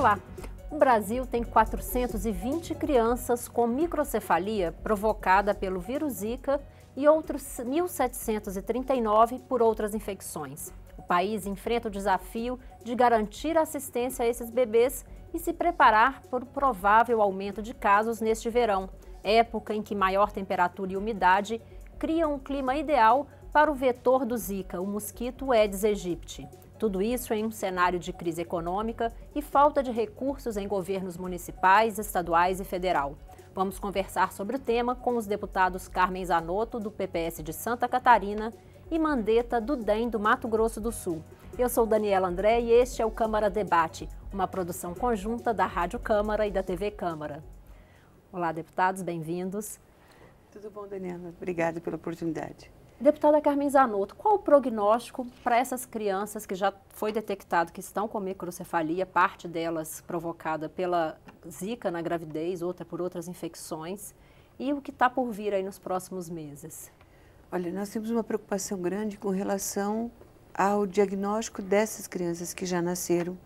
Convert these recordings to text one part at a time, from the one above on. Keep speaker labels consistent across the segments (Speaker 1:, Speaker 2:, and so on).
Speaker 1: Olá! O Brasil tem 420 crianças com microcefalia provocada pelo vírus Zika e outros 1.739 por outras infecções. O país enfrenta o desafio de garantir assistência a esses bebês e se preparar para o provável aumento de casos neste verão, época em que maior temperatura e umidade criam um clima ideal para o vetor do Zika, o mosquito Aedes aegypti. Tudo isso em um cenário de crise econômica e falta de recursos em governos municipais, estaduais e federal. Vamos conversar sobre o tema com os deputados Carmen Zanotto, do PPS de Santa Catarina, e Mandetta, do DEM, do Mato Grosso do Sul. Eu sou Daniela André e este é o Câmara Debate, uma produção conjunta da Rádio Câmara e da TV Câmara. Olá, deputados, bem-vindos.
Speaker 2: Tudo bom, Daniela? Obrigada pela oportunidade.
Speaker 1: Deputada Carmen Zanotto, qual o prognóstico para essas crianças que já foi detectado que estão com microcefalia, parte delas provocada pela Zika na gravidez, outra por outras infecções, e o que está por vir aí nos próximos meses?
Speaker 2: Olha, nós temos uma preocupação grande com relação ao diagnóstico dessas crianças que já nasceram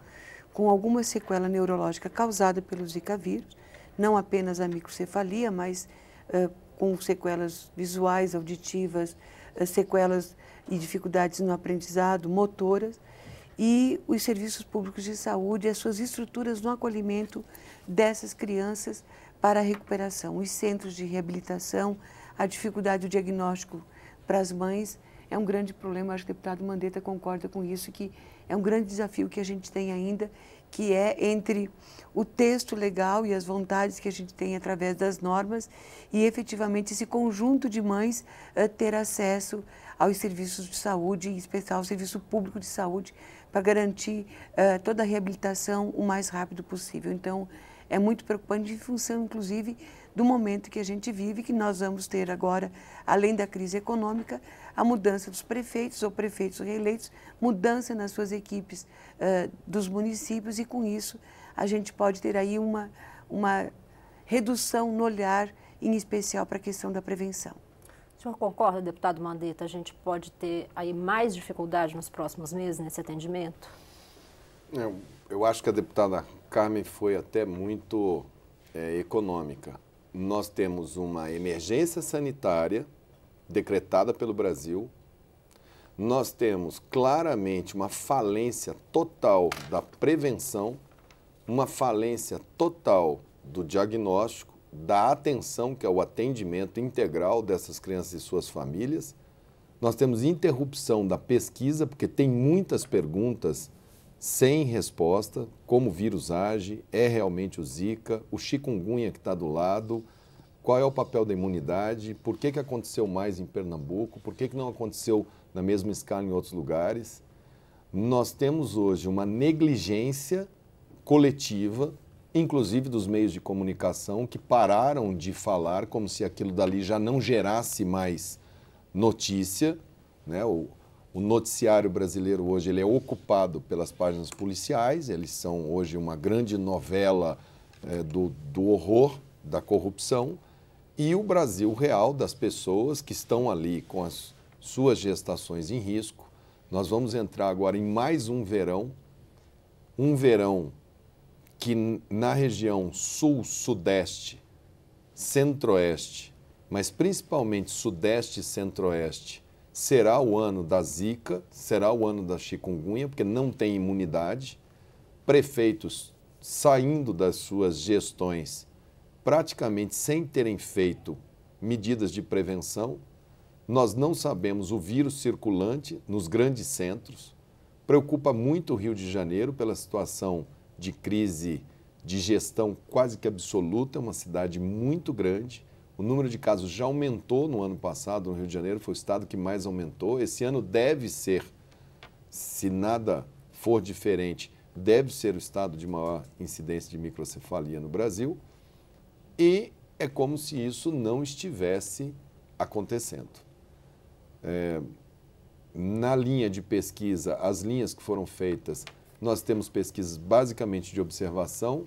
Speaker 2: com alguma sequela neurológica causada pelo Zika vírus, não apenas a microcefalia, mas com sequelas visuais, auditivas, sequelas e dificuldades no aprendizado, motoras, e os serviços públicos de saúde e as suas estruturas no acolhimento dessas crianças para a recuperação. Os centros de reabilitação, a dificuldade do diagnóstico para as mães é um grande problema. Acho que o deputado Mandetta concorda com isso, que é um grande desafio que a gente tem ainda, que é entre o texto legal e as vontades que a gente tem através das normas e efetivamente esse conjunto de mães ter acesso aos serviços de saúde, em especial ao serviço público de saúde, para garantir toda a reabilitação o mais rápido possível. Então, é muito preocupante em função, inclusive, do momento que a gente vive, que nós vamos ter agora, além da crise econômica, a mudança dos prefeitos ou prefeitos reeleitos, mudança nas suas equipes dos municípios e, com isso, a gente pode ter aí uma redução no olhar, em especial para a questão da prevenção.
Speaker 1: O senhor concorda, deputado Mandetta, a gente pode ter aí mais dificuldade nos próximos meses nesse atendimento?
Speaker 3: Eu acho que a deputada Carmen foi até muito econômica. Nós temos uma emergência sanitária decretada pelo Brasil. Nós temos claramente uma falência total da prevenção, uma falência total do diagnóstico, da atenção, que é o atendimento integral dessas crianças e suas famílias. Nós temos interrupção da pesquisa, porque tem muitas perguntas sem resposta, como o vírus age, é realmente o Zika, o chikungunya que está do lado, qual é o papel da imunidade, por que aconteceu mais em Pernambuco, por que não aconteceu na mesma escala em outros lugares. Nós temos hoje uma negligência coletiva, inclusive dos meios de comunicação, que pararam de falar como se aquilo dali já não gerasse mais notícia, né? O noticiário brasileiro hoje ele é ocupado pelas páginas policiais, eles são hoje uma grande novela do horror, da corrupção, e o Brasil real das pessoas que estão ali com as suas gestações em risco. Nós vamos entrar agora em mais um verão que na região sul, sudeste, centro-oeste, mas principalmente sudeste e centro-oeste, será o ano da Zika, será o ano da chikungunya, porque não tem imunidade. Prefeitos saindo das suas gestões praticamente sem terem feito medidas de prevenção. Nós não sabemos o vírus circulante nos grandes centros. Preocupa muito o Rio de Janeiro pela situação de crise de gestão quase que absoluta, é uma cidade muito grande. O número de casos já aumentou no ano passado no Rio de Janeiro, foi o estado que mais aumentou. Esse ano deve ser, se nada for diferente, deve ser o estado de maior incidência de microcefalia no Brasil. E é como se isso não estivesse acontecendo. Na linha de pesquisa, as linhas que foram feitas, nós temos pesquisas basicamente de observação.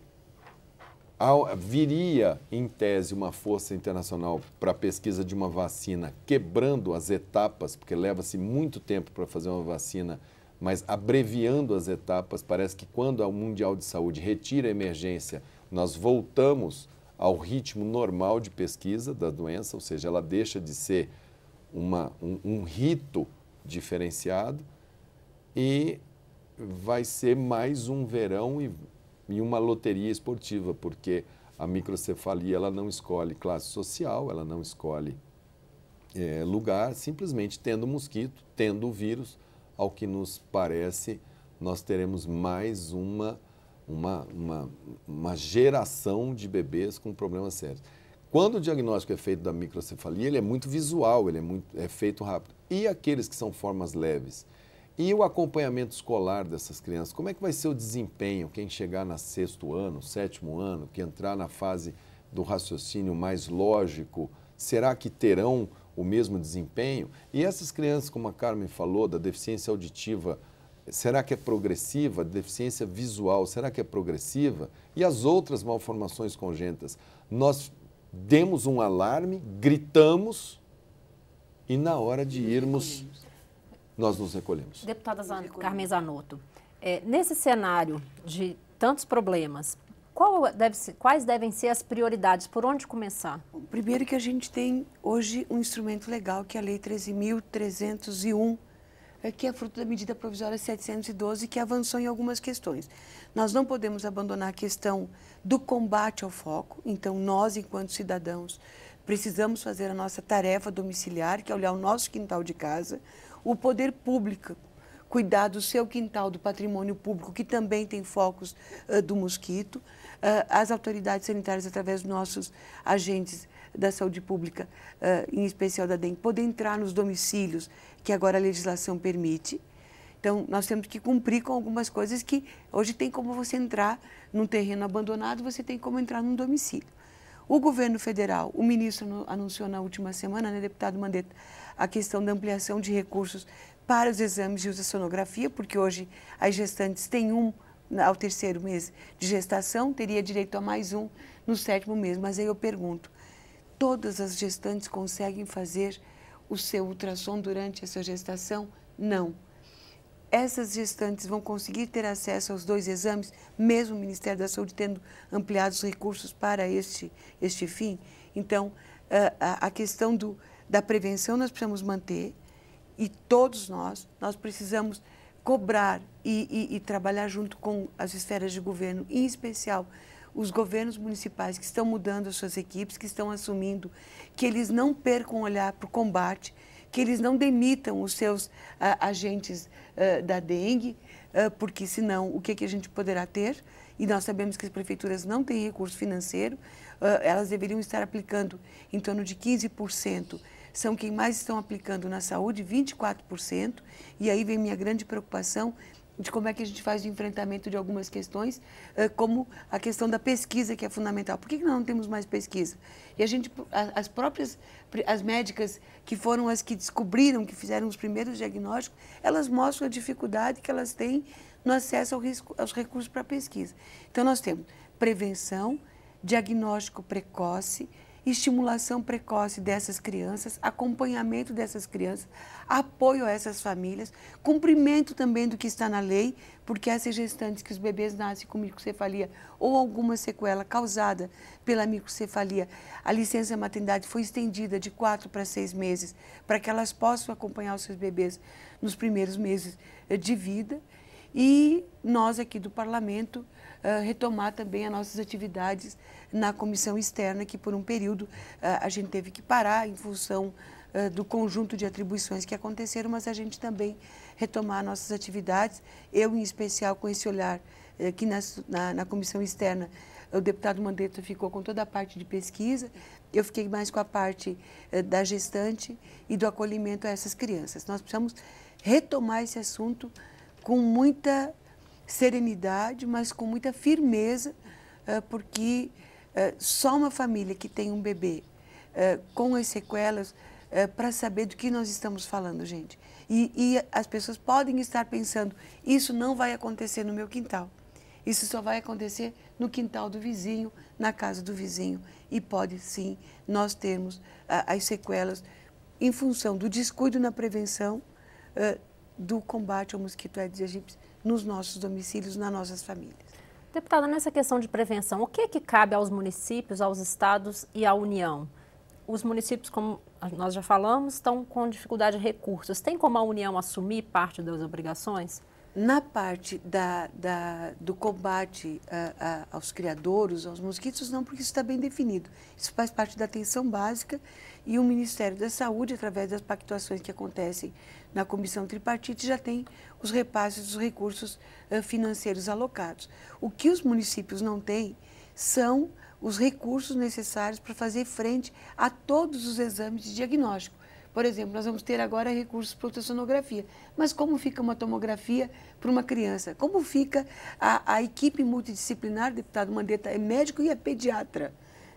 Speaker 3: Viria, em tese, uma força internacional para a pesquisa de uma vacina, quebrando as etapas, porque leva-se muito tempo para fazer uma vacina mas abreviando as etapas. Parece que quando a Mundial de Saúde retira a emergência, nós voltamos ao ritmo normal de pesquisa da doença, ou seja, ela deixa de ser um rito diferenciado e vai ser mais um verão e uma loteria esportiva, porque a microcefalia ela não escolhe classe social, ela não escolhe lugar, simplesmente tendo mosquito, tendo o vírus, ao que nos parece, nós teremos mais uma geração de bebês com problemas sérios. Quando o diagnóstico é feito da microcefalia, ele é muito visual, ele é feito rápido. E aqueles que são formas leves? E o acompanhamento escolar dessas crianças? Como é que vai ser o desempenho? Quem chegar no 6º ano, 7º ano, que entrar na fase do raciocínio mais lógico, será que terão o mesmo desempenho? E essas crianças, como a Carmen falou, da deficiência auditiva, será que é progressiva? Deficiência visual, será que é progressiva? E as outras malformações congênitas? Nós demos um alarme, gritamos e na hora de irmos, nós nos recolhemos.
Speaker 1: Deputada Carmen Zanotto, nesse cenário de tantos problemas, quais devem ser as prioridades? Por onde começar?
Speaker 2: Primeiro que a gente tem hoje um instrumento legal, que é a Lei 13.301, que é fruto da medida provisória 712, que avançou em algumas questões. Nós não podemos abandonar a questão do combate ao foco, então nós, enquanto cidadãos, precisamos fazer a nossa tarefa domiciliar, que é olhar o nosso quintal de casa, o poder público, cuidar do seu quintal, do patrimônio público, que também tem focos do mosquito, as autoridades sanitárias, através dos nossos agentes da saúde pública, em especial da dengue, poder entrar nos domicílios, que agora a legislação permite. Então, nós temos que cumprir com algumas coisas que hoje tem como você entrar num terreno abandonado, você tem como entrar num domicílio. O governo federal, o ministro anunciou na última semana, né, deputado Mandetta, a questão da ampliação de recursos para os exames de ultrassonografia, porque hoje as gestantes têm ao 3º mês de gestação, teria direito a mais um no 7º mês. Mas aí eu pergunto, todas as gestantes conseguem fazer o seu ultrassom durante essa gestação? Não. Essas gestantes vão conseguir ter acesso aos 2 exames, mesmo o Ministério da Saúde tendo ampliado os recursos para este fim? Então, a questão da prevenção nós precisamos manter, e todos nós precisamos cobrar e trabalhar junto com as esferas de governo, em especial os governos municipais que estão mudando as suas equipes, que estão assumindo que eles não percam o olhar para o combate, que eles não demitam os seus agentes da dengue, porque senão o que a gente poderá ter? E nós sabemos que as prefeituras não têm recurso financeiro, elas deveriam estar aplicando em torno de 15%, são quem mais estão aplicando na saúde, 24%, e aí vem minha grande preocupação de como é que a gente faz o enfrentamento de algumas questões, como a questão da pesquisa, que é fundamental. Por que nós não temos mais pesquisa? E as médicas que foram as que descobriram, que fizeram os primeiros diagnósticos, elas mostram a dificuldade que elas têm no acesso aos recursos para pesquisa. Então, nós temos prevenção, diagnóstico precoce, estimulação precoce dessas crianças, acompanhamento dessas crianças, apoio a essas famílias, cumprimento também do que está na lei, porque essas gestantes que os bebês nascem com microcefalia ou alguma sequela causada pela microcefalia, a licença maternidade foi estendida de 4 para 6 meses, para que elas possam acompanhar os seus bebês nos primeiros meses de vida. E nós aqui do Parlamento retomar também as nossas atividades na comissão externa, que por um período a gente teve que parar em função do conjunto de atribuições que aconteceram, mas a gente também retomar nossas atividades, eu em especial com esse olhar que na comissão externa o deputado Mandetta ficou com toda a parte de pesquisa, eu fiquei mais com a parte da gestante e do acolhimento a essas crianças. Nós precisamos retomar esse assunto com muita serenidade, mas com muita firmeza, porque só uma família que tem um bebê com as sequelas, para saber do que nós estamos falando, gente. E as pessoas podem estar pensando, isso não vai acontecer no meu quintal. Isso só vai acontecer no quintal do vizinho, na casa do vizinho. E pode sim nós termos as sequelas em função do descuido na prevenção, do combate ao mosquito Aedes aegypti nos nossos domicílios, nas nossas famílias.
Speaker 1: Deputada, nessa questão de prevenção, o que é que cabe aos municípios, aos estados e à União? Os municípios, como nós já falamos, estão com dificuldade de recursos. Tem como a União assumir parte das obrigações?
Speaker 2: Na parte do combate aos criadouros, aos mosquitos, não, porque isso está bem definido. Isso faz parte da atenção básica e o Ministério da Saúde, através das pactuações que acontecem na Comissão Tripartite, já tem os repasses dos recursos financeiros alocados. O que os municípios não têm são os recursos necessários para fazer frente a todos os exames de diagnóstico. Por exemplo, nós vamos ter agora recursos para ultrassonografia. Mas como fica uma tomografia para uma criança? Como fica a equipe multidisciplinar, deputado Mandetta, é médico e é pediatra,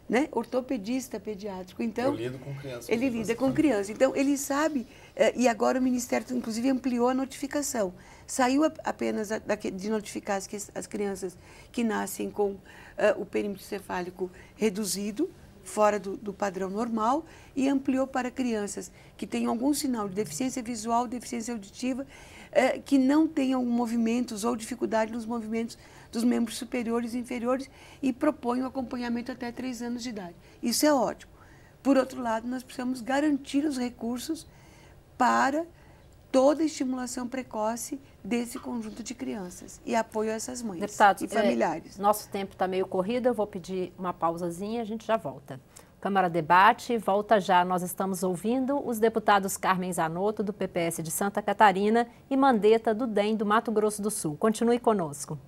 Speaker 2: né? Ortopedista pediátrico. Então,
Speaker 3: eu lido com crianças.
Speaker 2: Ele lida com criança. Então, ele sabe, e agora o Ministério, inclusive, ampliou a notificação. Saiu apenas de notificar as crianças que nascem com o perímetro cefálico reduzido, fora do padrão normal, e ampliou para crianças que tenham algum sinal de deficiência visual, deficiência auditiva, que não tenham movimentos ou dificuldade nos movimentos dos membros superiores e inferiores, e propõe o acompanhamento até 3 anos de idade. Isso é ótimo. Por outro lado, nós precisamos garantir os recursos para toda a estimulação precoce desse conjunto de crianças e apoio a essas mães e familiares.
Speaker 1: Nosso tempo está meio corrido, eu vou pedir uma pausazinha, a gente já volta. Câmara Debate, volta já. Nós estamos ouvindo os deputados Carmen Zanotto, do PPS de Santa Catarina, e Mandetta, do DEM, do Mato Grosso do Sul. Continue conosco.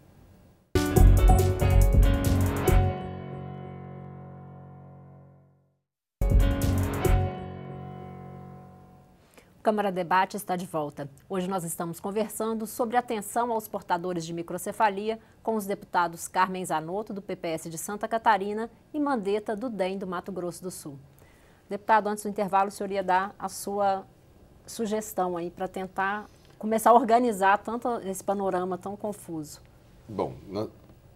Speaker 1: Câmara Debate está de volta. Hoje nós estamos conversando sobre atenção aos portadores de microcefalia com os deputados Carmen Zanotto, do PPS de Santa Catarina, e Mandetta, do DEM, do Mato Grosso do Sul. Deputado, antes do intervalo, o senhor ia dar a sua sugestão aí para tentar começar a organizar tanto esse panorama tão confuso.
Speaker 3: Bom,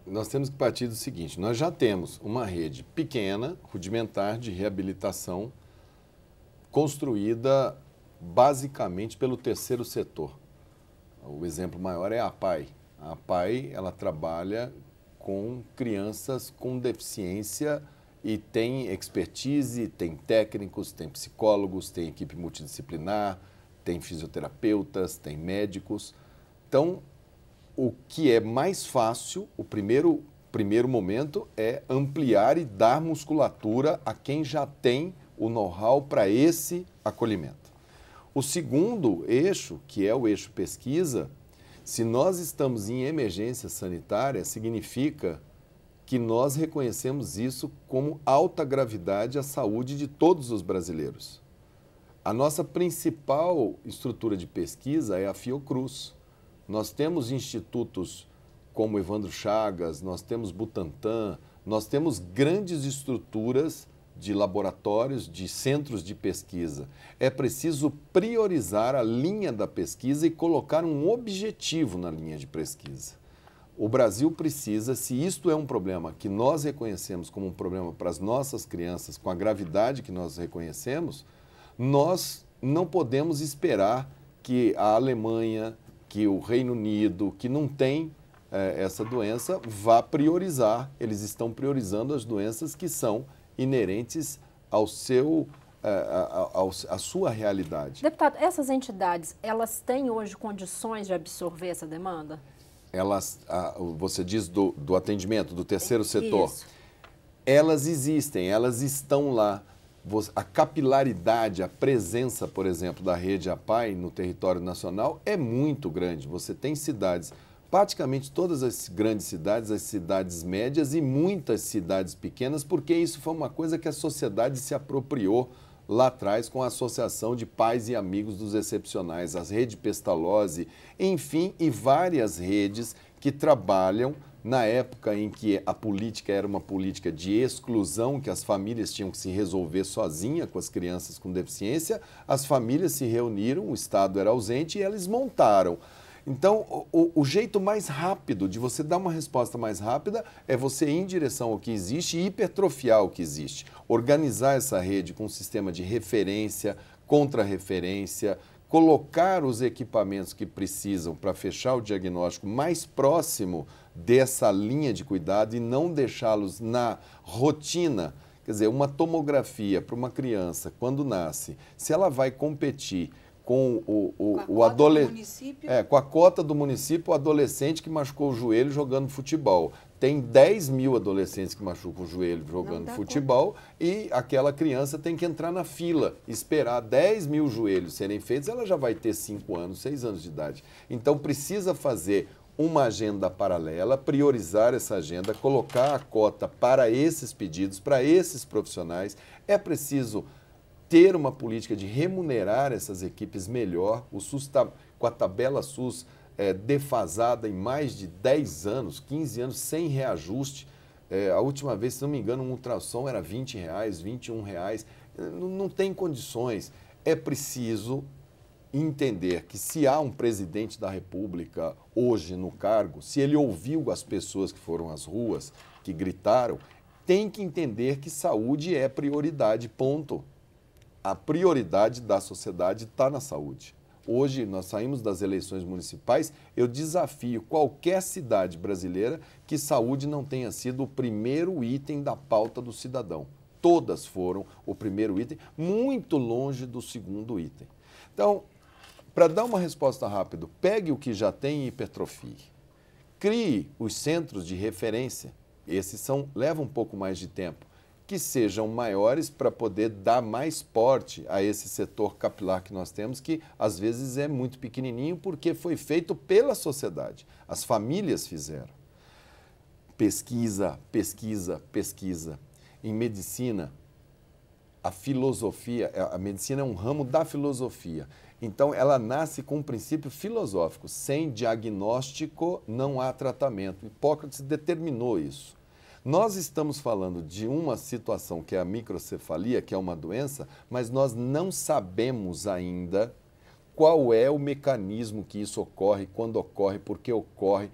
Speaker 3: nós temos que partir do seguinte: nós já temos uma rede pequena, rudimentar, de reabilitação construída basicamente pelo terceiro setor. O exemplo maior é a APAI. A APAI, ela trabalha com crianças com deficiência e tem expertise, tem técnicos, tem psicólogos, tem equipe multidisciplinar, tem fisioterapeutas, tem médicos. Então, o que é mais fácil, o primeiro momento é ampliar e dar musculatura a quem já tem o know-how para esse acolhimento. O segundo eixo, que é o eixo pesquisa, se nós estamos em emergência sanitária, significa que nós reconhecemos isso como alta gravidade à saúde de todos os brasileiros. A nossa principal estrutura de pesquisa é a Fiocruz. Nós temos institutos como Evandro Chagas, nós temos Butantan, nós temos grandes estruturas de laboratórios, de centros de pesquisa. É preciso priorizar a linha da pesquisa e colocar um objetivo na linha de pesquisa. O Brasil precisa, se isto é um problema que nós reconhecemos como um problema para as nossas crianças, com a gravidade que nós reconhecemos, nós não podemos esperar que a Alemanha, que o Reino Unido, que não tem essa doença, vá priorizar. Eles estão priorizando as doenças que são inerentes à sua realidade.
Speaker 1: Deputado, essas entidades, elas têm hoje condições de absorver essa demanda?
Speaker 3: Você diz do atendimento, do terceiro setor.
Speaker 1: Isso.
Speaker 3: Elas existem, elas estão lá. A capilaridade, a presença, por exemplo, da rede APAI no território nacional é muito grande. Você tem cidades, praticamente todas as grandes cidades, as cidades médias e muitas cidades pequenas, porque isso foi uma coisa que a sociedade se apropriou lá atrás com a Associação de Pais e Amigos dos Excepcionais, a Rede Pestalozzi, enfim, e várias redes que trabalham na época em que a política era uma política de exclusão, que as famílias tinham que se resolver sozinha com as crianças com deficiência, as famílias se reuniram, o Estado era ausente e eles montaram. Então, o jeito mais rápido de você dar uma resposta mais rápida é você ir em direção ao que existe e hipertrofiar o que existe. Organizar essa rede com um sistema de referência, contra-referência, colocar os equipamentos que precisam para fechar o diagnóstico mais próximo dessa linha de cuidado e não deixá-los na rotina. Quer dizer, uma tomografia para uma criança, quando nasce, se ela vai competir com o adolescente, com a cota do município, o adolescente que machucou o joelho jogando futebol. Tem 10 mil adolescentes que machucam o joelho jogando futebol e aquela criança tem que entrar na fila, esperar 10 mil joelhos serem feitos, ela já vai ter 5 anos, 6 anos de idade. Então precisa fazer uma agenda paralela, priorizar essa agenda, colocar a cota para esses pedidos, para esses profissionais. É preciso ter uma política de remunerar essas equipes melhor. O SUS está com a tabela SUS defasada em mais de 10 anos, 15 anos, sem reajuste. A última vez, se não me engano, um ultrassom era R$20, R$21. Não tem condições. É preciso entender que se há um presidente da República hoje no cargo, se ele ouviu as pessoas que foram às ruas, que gritaram, tem que entender que saúde é prioridade, ponto. A prioridade da sociedade está na saúde. Hoje, nós saímos das eleições municipais, eu desafio qualquer cidade brasileira que saúde não tenha sido o primeiro item da pauta do cidadão. Todas foram o primeiro item, muito longe do segundo item. Então, para dar uma resposta rápida, pegue o que já tem e hipertrofie. Crie os centros de referência, esses levam um pouco mais de tempo, que sejam maiores para poder dar mais porte a esse setor capilar que nós temos, que às vezes é muito pequenininho porque foi feito pela sociedade. As famílias fizeram. Pesquisa, pesquisa, pesquisa. Em medicina, a medicina é um ramo da filosofia. Então, ela nasce com um princípio filosófico. Sem diagnóstico, não há tratamento. Hipócrates determinou isso. Nós estamos falando de uma situação que é a microcefalia, que é uma doença, mas nós não sabemos ainda qual é o mecanismo que isso ocorre, quando ocorre, por que ocorre,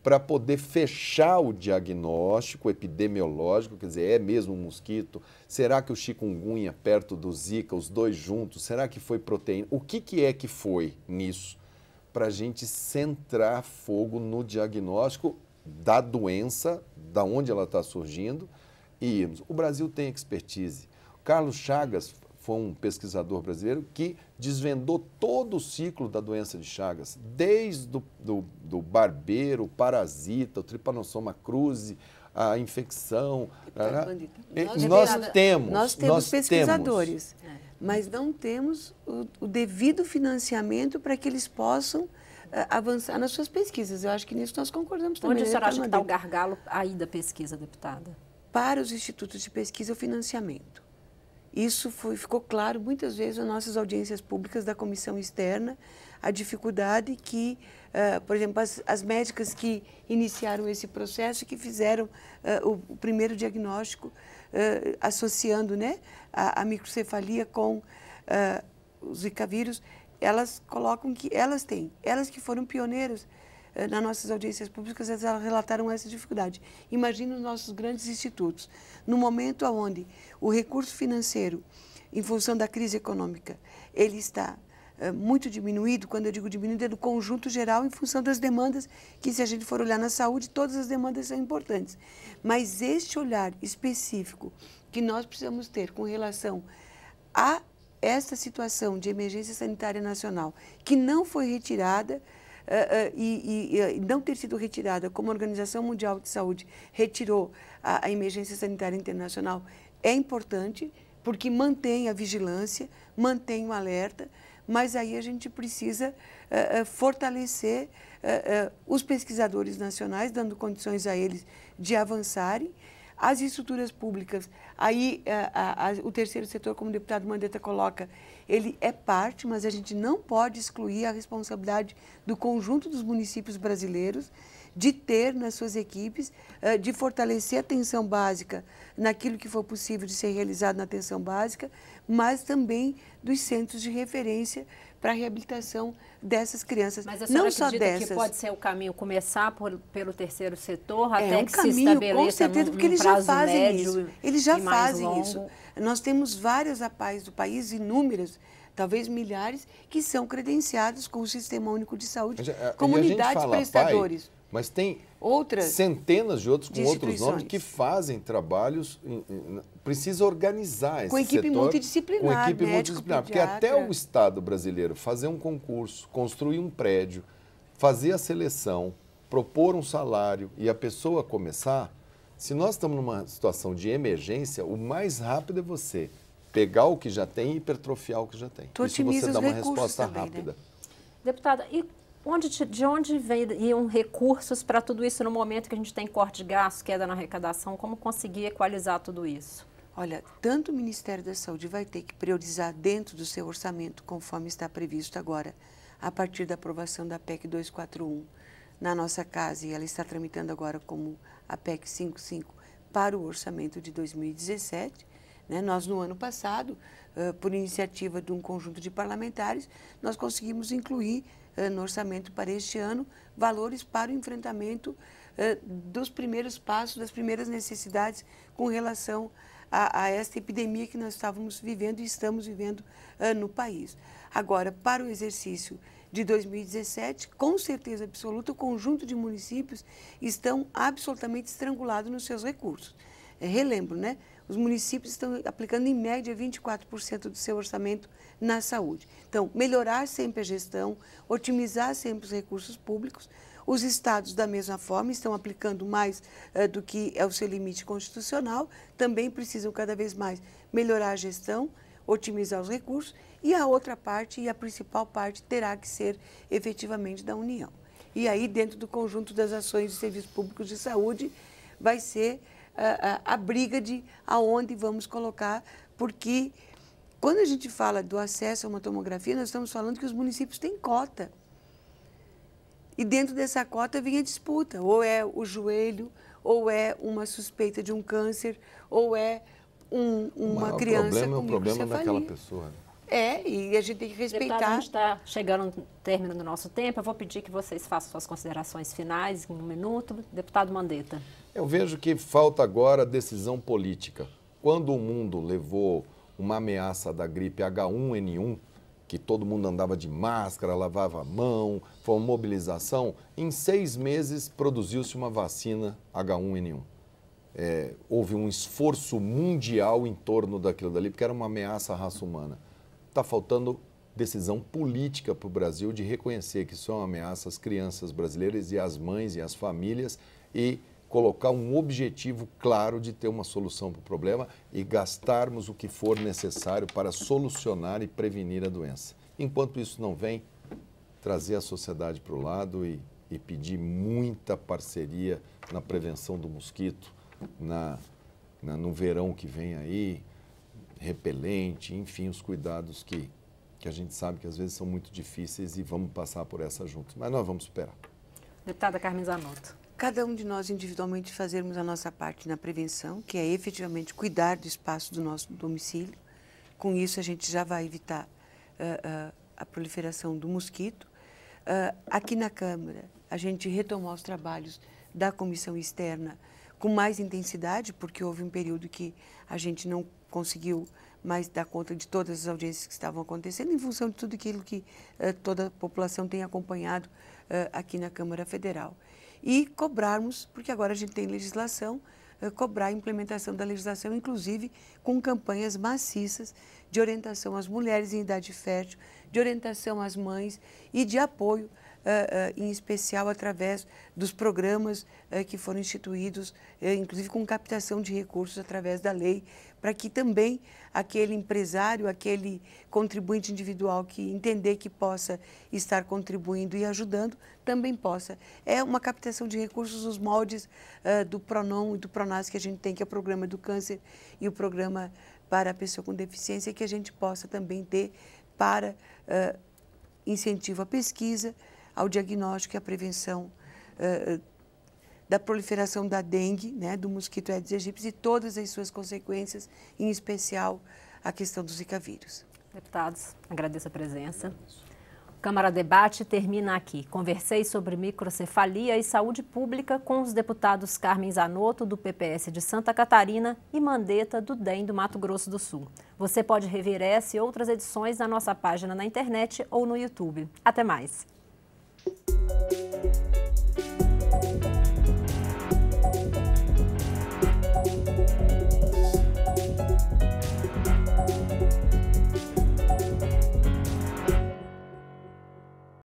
Speaker 3: para poder fechar o diagnóstico epidemiológico, quer dizer, é mesmo um mosquito? Será que o chikungunya perto do Zika, os dois juntos, será que foi proteína? O que é que foi nisso? Para a gente centrar fogo no diagnóstico da doença, da onde ela está surgindo, e irmos. O Brasil tem expertise. Carlos Chagas foi um pesquisador brasileiro que desvendou todo o ciclo da doença de Chagas, desde do barbeiro, o parasita, o Trypanosoma cruzi, a infecção.
Speaker 2: Nós temos pesquisadores, mas não temos o devido financiamento para que eles possam avançar nas suas pesquisas. Eu acho que nisso nós concordamos também.
Speaker 1: Onde a senhora acha que está o gargalo aí da pesquisa, deputada?
Speaker 2: Para os institutos de pesquisa, o financiamento. Isso ficou claro muitas vezes nas nossas audiências públicas da comissão externa, a dificuldade que, por exemplo, as médicas que iniciaram esse processo, que fizeram o primeiro diagnóstico, associando, né, a microcefalia com o Zika vírus, elas colocam que elas que foram pioneiras nas nossas audiências públicas, elas relataram essa dificuldade. Imagina os nossos grandes institutos, no momento onde o recurso financeiro, em função da crise econômica, ele está muito diminuído. Quando eu digo diminuído, é do conjunto geral, em função das demandas, que se a gente for olhar na saúde, todas as demandas são importantes. Mas este olhar específico que nós precisamos ter com relação a essa situação de emergência sanitária nacional, que não foi retirada, e não ter sido retirada, como a Organização Mundial de Saúde retirou a emergência sanitária internacional, é importante, porque mantém a vigilância, mantém o alerta, mas aí a gente precisa fortalecer os pesquisadores nacionais, dando condições a eles de avançarem. As estruturas públicas, aí o terceiro setor, como o deputado Mandetta coloca, ele é parte, mas a gente não pode excluir a responsabilidade do conjunto dos municípios brasileiros de ter nas suas equipes, de fortalecer a atenção básica naquilo que for possível de ser realizado na atenção básica, mas também dos centros de referência para a reabilitação dessas crianças.
Speaker 1: Mas a senhora acredita que pode ser o caminho começar pelo terceiro setor até que se estabeleça
Speaker 2: com certeza, porque eles já fazem isso. Eles já fazem
Speaker 1: longo.
Speaker 2: isso. Nós temos várias APAEs do país, inúmeras, talvez milhares, que são credenciados com o Sistema Único de Saúde,
Speaker 3: E
Speaker 2: como
Speaker 3: a gente
Speaker 2: unidades
Speaker 3: fala,
Speaker 2: prestadores.
Speaker 3: Pai, mas tem
Speaker 2: Outras
Speaker 3: centenas de outros com outros
Speaker 2: instituições.
Speaker 3: nomes que fazem trabalhos. Precisa organizar esse
Speaker 2: Com equipe
Speaker 3: setor,
Speaker 2: multidisciplinar,
Speaker 3: com equipe
Speaker 2: médico,
Speaker 3: multidisciplinar, porque
Speaker 2: pediatra.
Speaker 3: até o Estado brasileiro fazer um concurso, construir um prédio, fazer a seleção, propor um salário e a pessoa começar, se nós estamos numa situação de emergência, o mais rápido é você pegar o que já tem e hipertrofiar o que já tem.
Speaker 2: Tu
Speaker 3: Isso
Speaker 2: otimiza
Speaker 3: você
Speaker 2: os
Speaker 3: dá uma
Speaker 2: recursos
Speaker 3: resposta
Speaker 2: também, né?
Speaker 3: rápida.
Speaker 1: Deputada, e de onde iam recursos para tudo isso no momento que a gente tem corte de gastos, queda na arrecadação? Como conseguir equalizar tudo isso?
Speaker 2: Olha, tanto o Ministério da Saúde vai ter que priorizar dentro do seu orçamento, conforme está previsto agora, a partir da aprovação da PEC 241 na nossa casa, e ela está tramitando agora como a PEC 55 para o orçamento de 2017. Né? Nós, no ano passado, por iniciativa de um conjunto de parlamentares, nós conseguimos incluir no orçamento para este ano valores para o enfrentamento dos primeiros passos, das primeiras necessidades com relação a esta epidemia que nós estávamos vivendo e estamos vivendo no país. Agora, para o exercício de 2017, com certeza absoluta, o conjunto de municípios estão absolutamente estrangulados nos seus recursos. Relembro, né? Os municípios estão aplicando em média 24% do seu orçamento na saúde. Então, melhorar sempre a gestão, otimizar sempre os recursos públicos. Os estados, da mesma forma, estão aplicando mais do que é o seu limite constitucional, também precisam cada vez mais melhorar a gestão, otimizar os recursos, e a outra parte, e a principal parte, terá que ser efetivamente da União. E aí, dentro do conjunto das ações de serviços públicos de saúde, vai ser a briga de aonde vamos colocar, porque quando a gente fala do acesso a uma tomografia, nós estamos falando que os municípios têm cota. E dentro dessa cota vem a disputa, ou é o joelho, ou é uma suspeita de um câncer, ou é uma criança com microcefalia.
Speaker 3: O problema é daquela pessoa. Né?
Speaker 2: E a gente tem que respeitar.
Speaker 1: Deputada, a gente está chegando no término do nosso tempo. Eu vou pedir que vocês façam suas considerações finais em um minuto. Deputado Mandetta.
Speaker 3: Eu vejo que falta agora decisão política. Quando o mundo levou uma ameaça da gripe H1N1, que todo mundo andava de máscara, lavava a mão, foi uma mobilização, em 6 meses produziu-se uma vacina H1N1. Houve um esforço mundial em torno daquilo dali, porque era uma ameaça à raça humana. Está faltando decisão política para o Brasil de reconhecer que isso é uma ameaça às crianças brasileiras e às mães e às famílias e colocar um objetivo claro de ter uma solução para o problema e gastarmos o que for necessário para solucionar e prevenir a doença. Enquanto isso não vem, trazer a sociedade para o lado e pedir muita parceria na prevenção do mosquito, no verão que vem aí, repelente, enfim, os cuidados que a gente sabe que às vezes são muito difíceis e vamos passar por essa juntos. Mas nós vamos superar.
Speaker 1: Deputada Carmen Zanotto.
Speaker 2: Cada um de nós individualmente fazermos a nossa parte na prevenção, que é efetivamente cuidar do espaço do nosso domicílio. Com isso a gente já vai evitar a proliferação do mosquito. Aqui na Câmara, a gente retomou os trabalhos da comissão externa com mais intensidade, porque houve um período que a gente não conseguiu mais dar conta de todas as audiências que estavam acontecendo, em função de tudo aquilo que toda a população tem acompanhado aqui na Câmara Federal. E cobrarmos, porque agora a gente tem legislação, cobrar a implementação da legislação, inclusive com campanhas maciças de orientação às mulheres em idade fértil, de orientação às mães e de apoio, em especial através dos programas que foram instituídos, inclusive com captação de recursos através da lei, para que também aquele empresário, aquele contribuinte individual que entender que possa estar contribuindo e ajudando, também possa. É uma captação de recursos nos moldes do PRONON e do PRONAS que a gente tem, que é o Programa do Câncer e o Programa para a Pessoa com Deficiência, que a gente possa também ter para incentivo à pesquisa, ao diagnóstico e à prevenção da proliferação da dengue, né, do mosquito Aedes aegypti e todas as suas consequências, em especial a questão do Zika vírus.
Speaker 1: Deputados, agradeço a presença. Câmara Debate termina aqui. Conversei sobre microcefalia e saúde pública com os deputados Carmen Zanotto, do PPS de Santa Catarina, e Mandetta, do DEM do Mato Grosso do Sul. Você pode rever essa e outras edições na nossa página na internet ou no YouTube. Até mais!